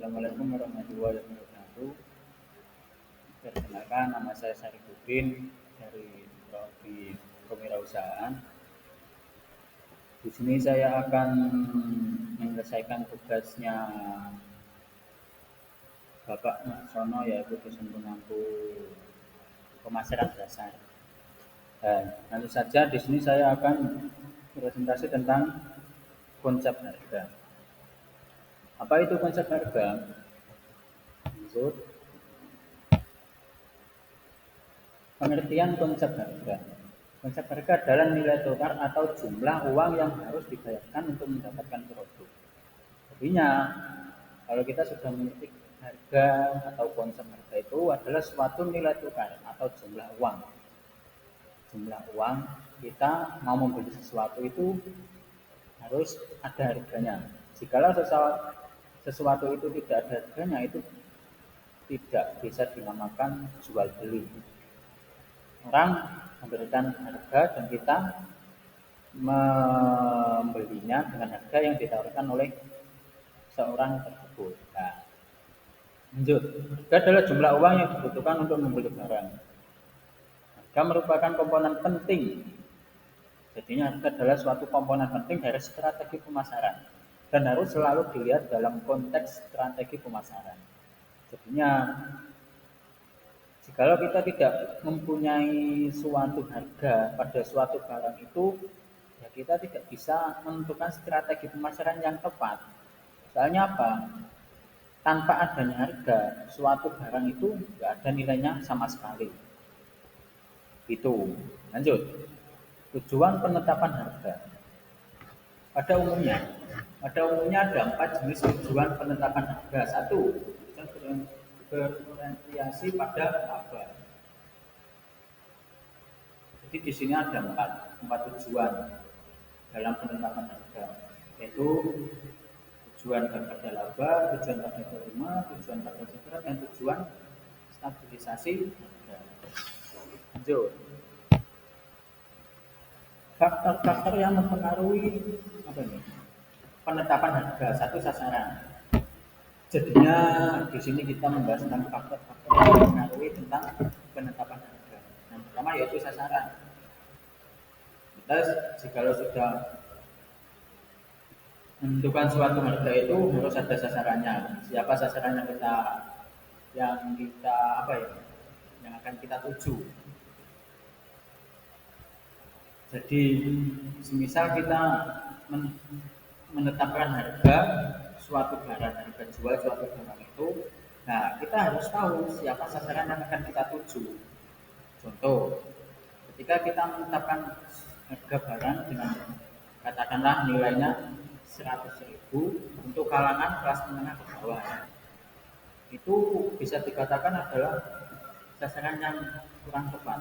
Assalamualaikum warahmatullahi wabarakatuh. Perkenalkan, nama saya Sarifudin dari Prodi Kewirausahaan. Di sini saya akan menyelesaikan tugasnya Bapak Marsono, yaitu dosen pengampu pemasaran dasar. Dan tentu saja di sini saya akan presentasi tentang konsep harga. Apa itu konsep harga? Lanjut. Pengertian konsep harga. Konsep harga adalah nilai tukar atau jumlah uang yang harus dibayarkan untuk mendapatkan produk. Artinya, kalau kita sudah memiliki harga atau konsep harga itu adalah suatu nilai tukar atau jumlah uang. Jumlah uang kita mau membeli sesuatu itu harus ada harganya. Jikalau sesuatu itu tidak ada harganya, itu tidak bisa dinamakan jual beli. Orang memberikan harga dan kita membelinya dengan harga yang ditawarkan oleh seorang tersebut. Nah, lanjut. Harga adalah jumlah uang yang dibutuhkan untuk membeli barang. Harga merupakan komponen penting. Jadinya harga adalah suatu komponen penting dari strategi pemasaran dan harus selalu dilihat dalam konteks strategi pemasaran. Jadinya jikalau kita tidak mempunyai suatu harga pada suatu barang itu, ya kita tidak bisa menentukan strategi pemasaran yang tepat. Soalnya apa? Tanpa adanya harga, suatu barang itu nggak ada nilainya sama sekali. Itu. Lanjut. Tujuan penetapan harga. Pada umumnya ada 4 jenis tujuan penetapan harga. Satu, berorientasi pada laba. Jadi di sini ada empat tujuan dalam penetapan harga, yaitu tujuan pada laba, tujuan pada volume, tujuan pada sejahtera, dan tujuan stabilisasi harga. Lanjut. Faktor-faktor yang mempengaruhi penetapan harga. Satu, sasaran. Jadinya di sini kita membahas tentang faktor-faktor yang mempengaruhi tentang penetapan harga. Yang pertama yaitu sasaran. Kita jikalau sudah menentukan suatu harga itu harus ada sasarannya. Siapa sasarannya yang akan kita tuju. Jadi semisal kita menetapkan harga suatu barang, harga jual suatu barang itu, nah kita harus tahu siapa sasaran yang akan kita tuju. Contoh, ketika kita menetapkan harga barang dengan katakanlah nilainya 100.000 untuk kalangan kelas menengah ke bawah, itu bisa dikatakan adalah sasaran yang kurang tepat.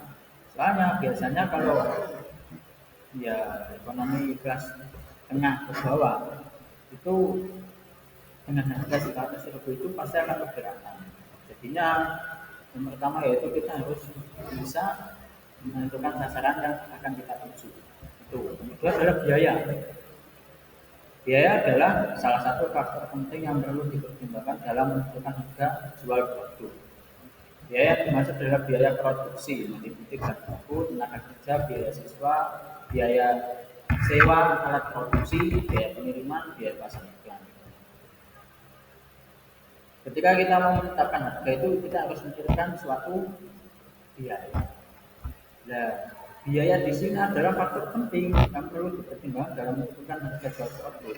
Soalnya biasanya kalau ekonomi kelas tengah ke bawah itu dengan harga 100.000 itu pasti akan keberatan. Jadinya yang pertama yaitu kita harus bisa menentukan sasaran yang akan kita tuju. Itu. Kedua adalah biaya. Biaya adalah salah satu faktor penting yang perlu dipertimbangkan dalam menentukan harga jual produk. Biaya yang dimaksud adalah biaya produksi, meliputi bahan baku, tenaga kerja, biaya siswa, biaya sewa alat produksi, biaya pengiriman, biaya pasang iklan. Ketika kita mau menetapkan harga itu kita harus memikirkan suatu biaya. Nah, biaya di sini adalah faktor penting yang perlu dipertimbangkan dalam menentukan harga jual produk.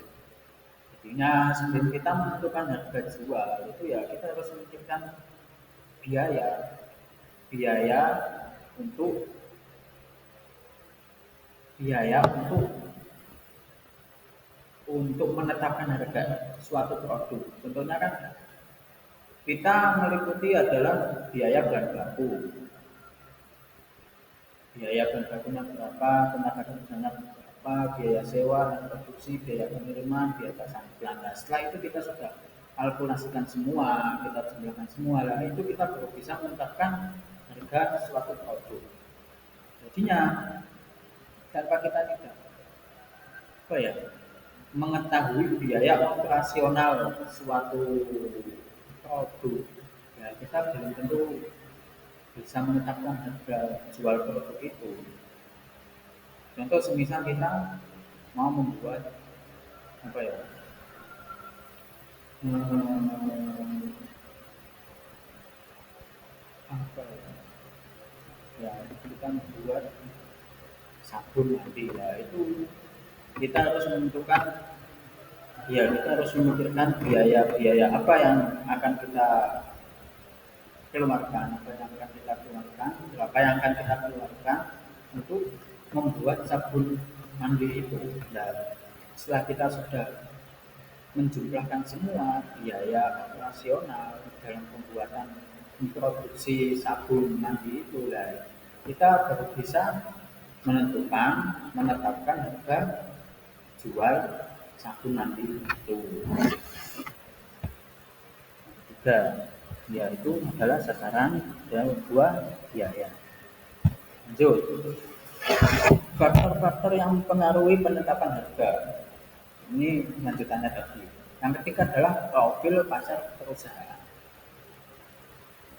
Jadinya sebelum kita menentukan harga jual itu ya kita harus memikirkan biaya untuk menetapkan harga suatu produk. Contohnya kan kita meliputi adalah biaya bahan baku. Biaya bahan bakunya berapa, tenaga kerjanya berapa, biaya sewa dan produksi, biaya pengiriman, biaya pasang iklan. Nah, setelah itu kita sudah kalkulasikan semua, kita jumlahkan semua. Nah, itu kita baru bisa menetapkan harga suatu produk. Jadinya tanpa kita tidak mengetahui biaya operasional suatu produk, ya kita belum tentu bisa menetapkan harga jual produk itu. Contoh semisal kita mau membuat apa ya, hmm, apa ya, kita membuat sabun nanti, ya itu kita harus menentukan, ya kita harus memikirkan biaya-biaya apa yang akan kita keluarkan, berapa yang akan kita keluarkan untuk membuat sabun mandi itu. Dan setelah kita sudah menjumlahkan semua biaya operasional dalam pembuatan produksi sabun mandi itu, lah kita baru bisa menetapkan harga jual sabun mandi itu. Tiga, yaitu adalah sasaran dan dua biaya. Lanjut, faktor-faktor yang mempengaruhi penetapan harga. Ini lanjutannya tadi. Yang ketiga adalah profil pasar perusahaan.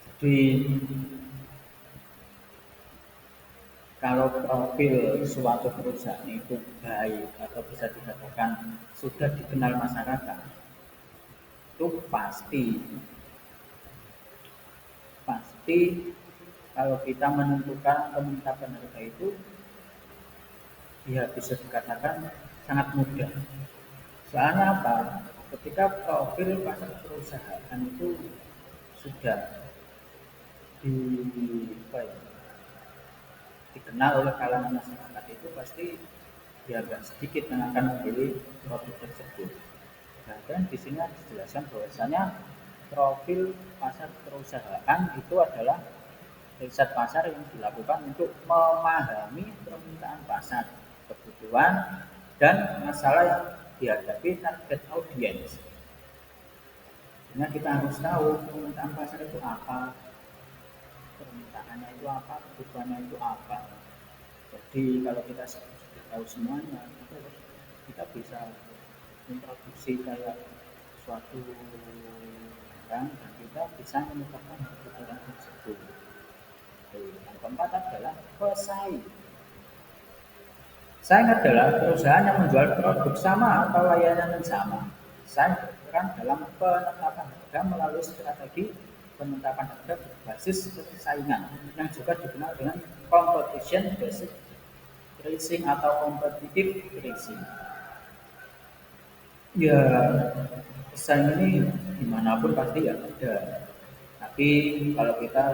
Jadi kalau profil suatu perusahaan itu baik atau bisa dikatakan sudah dikenal masyarakat, itu pasti kalau kita menentukan penetapan harga itu, ya bisa dikatakan sangat mudah. Soalnya apa? Ketika profil pasar perusahaan itu sudah di, apa ya, dikenal oleh kalangan masyarakat, itu pasti ya agak sedikit yang akan membeli produk tersebut. Nah, dan di sini dijelaskan bahwasanya profil pasar perusahaan itu adalah riset pasar yang dilakukan untuk memahami permintaan pasar, kebutuhan, dan masalah yang dihadapi target audiens. Sehingga kita harus tahu permintaan pasar itu apa, permintaannya itu apa, kebutuhannya itu apa. Jadi kalau kita sudah tahu semuanya, kita bisa memproduksi kayak suatu barang dan kita bisa menetapkan harga barang tersebut. Yang keempat adalah pesaing. Saing adalah perusahaan yang menjual produk sama atau layanan yang sama. Saing berperan dalam penetapan harga melalui strategi penetapan harga berbasis persaingan yang juga dikenal dengan competition based pricing atau competitive pricing. Ya, pesaing ini dimanapun pasti ya ada. Tapi kalau kita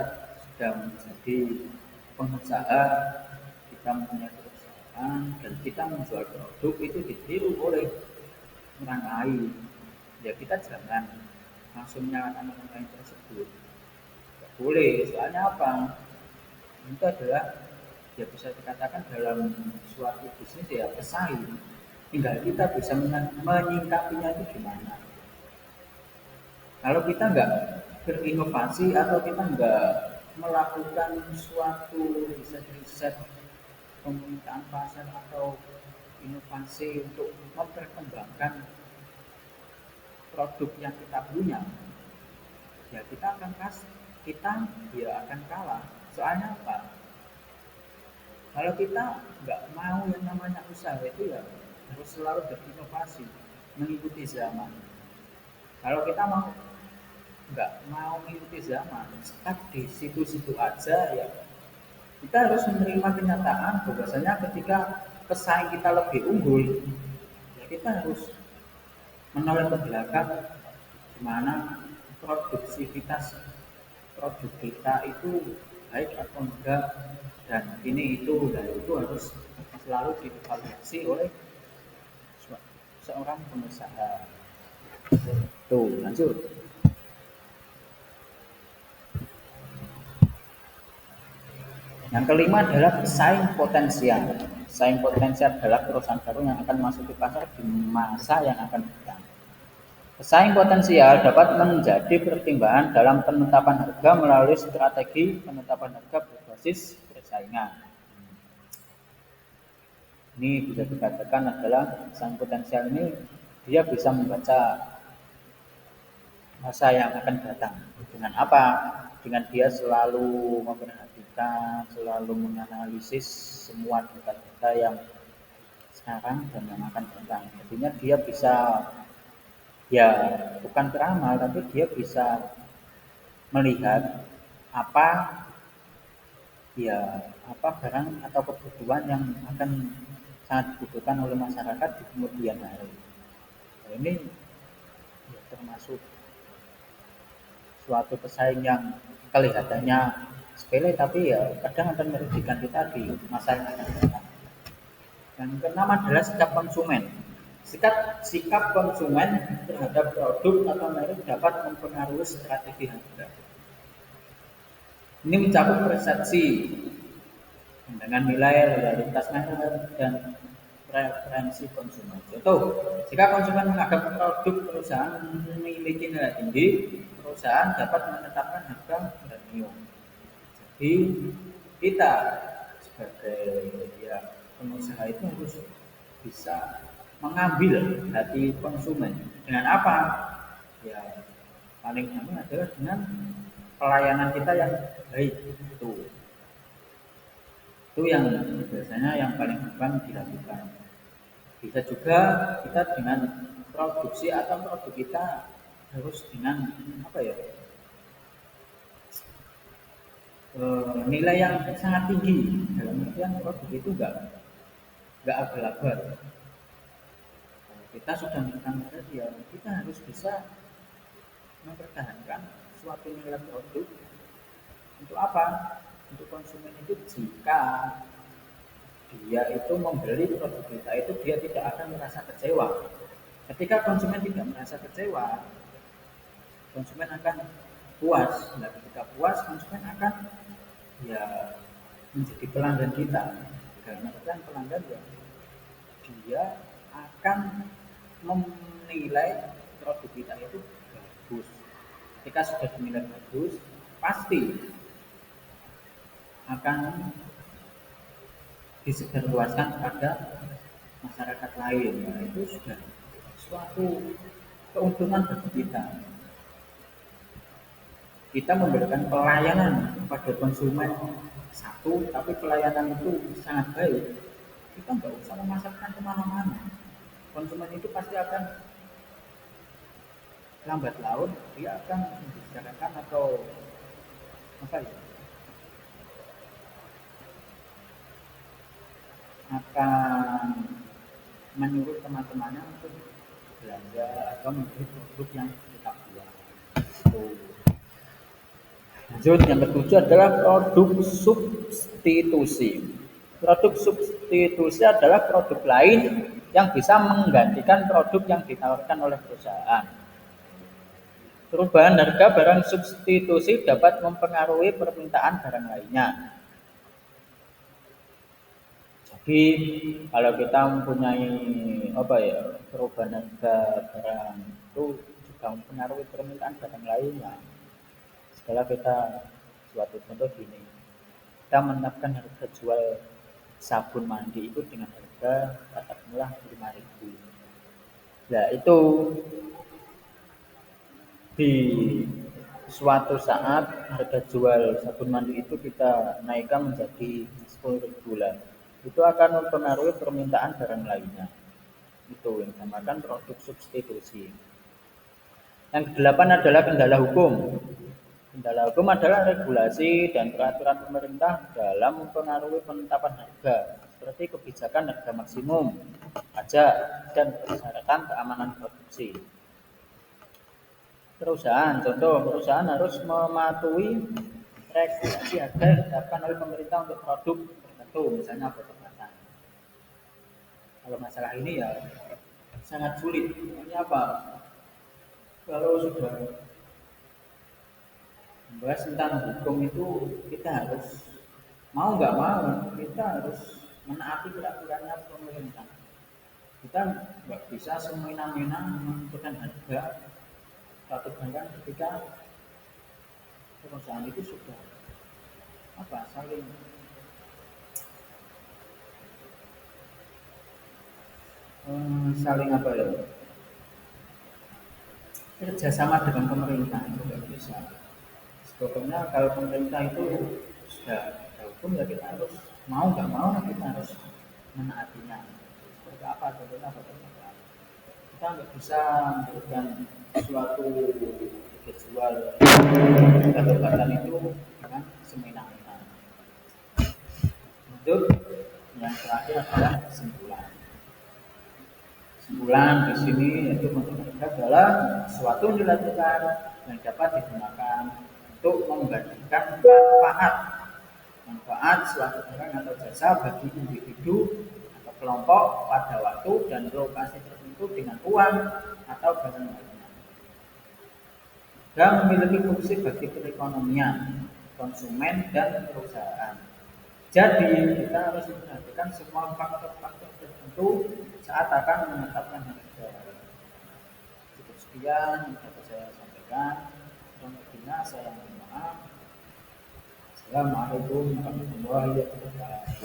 sudah menjadi pengusaha, kita mempunyai perusahaan dan kita menjual produk itu ditiru oleh orang lain, ya kita jangan langsung menyalahkan orang lain tersebut. Tidak boleh, soalnya apa? Itu adalah, ya bisa dikatakan dalam suatu bisnis ya pesaing. Tinggal kita bisa menyingkapinya itu gimana. Kalau kita nggak berinovasi atau kita nggak melakukan suatu riset-riset permintaan pasar atau inovasi untuk memperkembangkan produk yang kita punya, ya kita ya akan kalah. Soalnya apa? Kalau kita nggak mau yang namanya usaha itu ya harus selalu berinovasi, mengikuti zaman. Kalau kita nggak mau mengikuti zaman, stuck di situ-situ aja, ya kita harus menerima kenyataan bahwasanya ketika pesaing kita lebih unggul, ya kita harus menoleh ke belakang di mana produktivitas produk kita itu baik atau enggak, dan ini itu dan itu harus selalu dievaluasi oleh seorang pengusaha. Tuh, lanjut. Yang kelima adalah pesaing potensial. Pesaing potensial adalah perusahaan baru yang akan masuk ke pasar di masa yang akan datang. Pesaing potensial dapat menjadi pertimbangan dalam penetapan harga melalui strategi penetapan harga berbasis persaingan. Ini bisa dikatakan adalah sang potensial ini dia bisa membaca masa yang akan datang. Dengan apa? Dengan dia selalu memperhatikan, selalu menganalisis semua data-data yang sekarang dan yang akan datang. Artinya dia bisa ya bukan beramal tapi dia bisa melihat apa ya apa barang atau kebutuhan yang akan sangat dibutuhkan oleh masyarakat di kemudian hari. Nah, ini ya, termasuk suatu pesaing yang kelihatannya sepele tapi ya kadang akan merugikan kita di masa yang akan datang. Yang keenam adalah sikap konsumen. Sikap konsumen terhadap produk atau merek dapat mempengaruhi strategi harga. Ini mencakup persepsi dengan nilai loyalitas merek dan preferensi konsumen. Contoh, jika konsumen menganggap produk perusahaan memiliki nilai tinggi, perusahaan dapat menetapkan harga premium. Jadi kita sebagai ya, pengusaha itu harus bisa mengambil hati konsumen dengan apa? Ya paling gampang adalah dengan pelayanan kita yang baik itu yang biasanya yang paling gampang dilakukan. Bisa juga kita dengan produksi atau produk kita harus dengan apa ya nilai yang sangat tinggi dalam artian produk itu nggak abal-abal. Kalau kita sudah menekan merek ya kita harus bisa mempertahankan suatu nilai produk untuk apa? Untuk konsumen itu jika dia itu membeli produk kita itu dia tidak akan merasa kecewa. Ketika konsumen tidak merasa kecewa, konsumen akan puas. Nah, ketika puas, konsumen akan ya menjadi pelanggan kita. Karena kan pelanggan ya dia akan menilai produk kita itu bagus. Ketika sudah dinilai bagus, pasti akan disebarluaskan kepada masyarakat lain. Nah, itu sudah suatu keuntungan bagi kita. Kita memberikan pelayanan kepada konsumen satu, tapi pelayanan itu sangat baik. Kita nggak usah memasarkan kemana-mana. Konsumen itu pasti akan lambat laun dia akan membicarakan atau apa ya akan menyuruh teman-temannya untuk belanja atau membeli produk yang kita buat. Lanjut yang ketujuh adalah produk substitusi. Produk substitusi adalah produk lain yang bisa menggantikan produk yang ditawarkan oleh perusahaan. Perubahan harga barang substitusi dapat mempengaruhi permintaan barang lainnya. Jadi kalau kita mempunyai apa ya perubahan harga barang itu juga mempengaruhi permintaan barang lainnya. Setelah kita suatu contoh gini, kita menetapkan harga jual sabun mandi itu dengan harga katakanlah 5.000. Nah itu di suatu saat harga jual sabun mandi itu kita naikkan menjadi 10.000 lah. Itu akan mempengaruhi permintaan barang lainnya. Itu yang dinamakan produk substitusi. Yang kedelapan adalah kendala hukum. Kendala hukum adalah regulasi dan peraturan pemerintah dalam mempengaruhi penetapan harga, seperti kebijakan harga maksimum, pajak, dan persyaratan keamanan produksi. Contoh perusahaan harus mematuhi regulasi harga yang ditetapkan oleh pemerintah untuk produk tertentu, misalnya obat-obatan. Kalau masalah ini ya sangat sulit. Ini apa? Kalau sudah membahas tentang hukum itu kita harus mau nggak mau kita harus menaati peraturannya pemerintah. Kita nggak bisa semena-mena menentukan harga suatu barang ketika perusahaan itu sudah apa saling saling apa ya, kerjasama dengan pemerintah itu nggak bisa. Sebetulnya kalau pemerintah itu sudah ada hukum ya kita harus mau nggak mau kita harus menaatinya. Seperti apa contohnya bagaimana? Kita nggak bisa memberikan suatu tiket jual atau bahan itu dengan semena-mena. Lanjut, yang terakhir adalah kesimpulan. Kesimpulan di sini yaitu konteks adalah suatu yang dilakukan yang dapat digunakan untuk memberikan manfaat suatu barang atau jasa bagi individu atau kelompok pada waktu dan lokasi tertentu dengan uang atau barang lainnya dan memiliki fungsi bagi perekonomian konsumen dan perusahaan. Jadi kita harus memperhatikan semua faktor-faktor tertentu saat akan menetapkan harga. Cukup sekian yang dapat saya sampaikan. Kurang lebihnya saya mohon maaf. Assalamualaikum warahmatullahi wabarakatuh.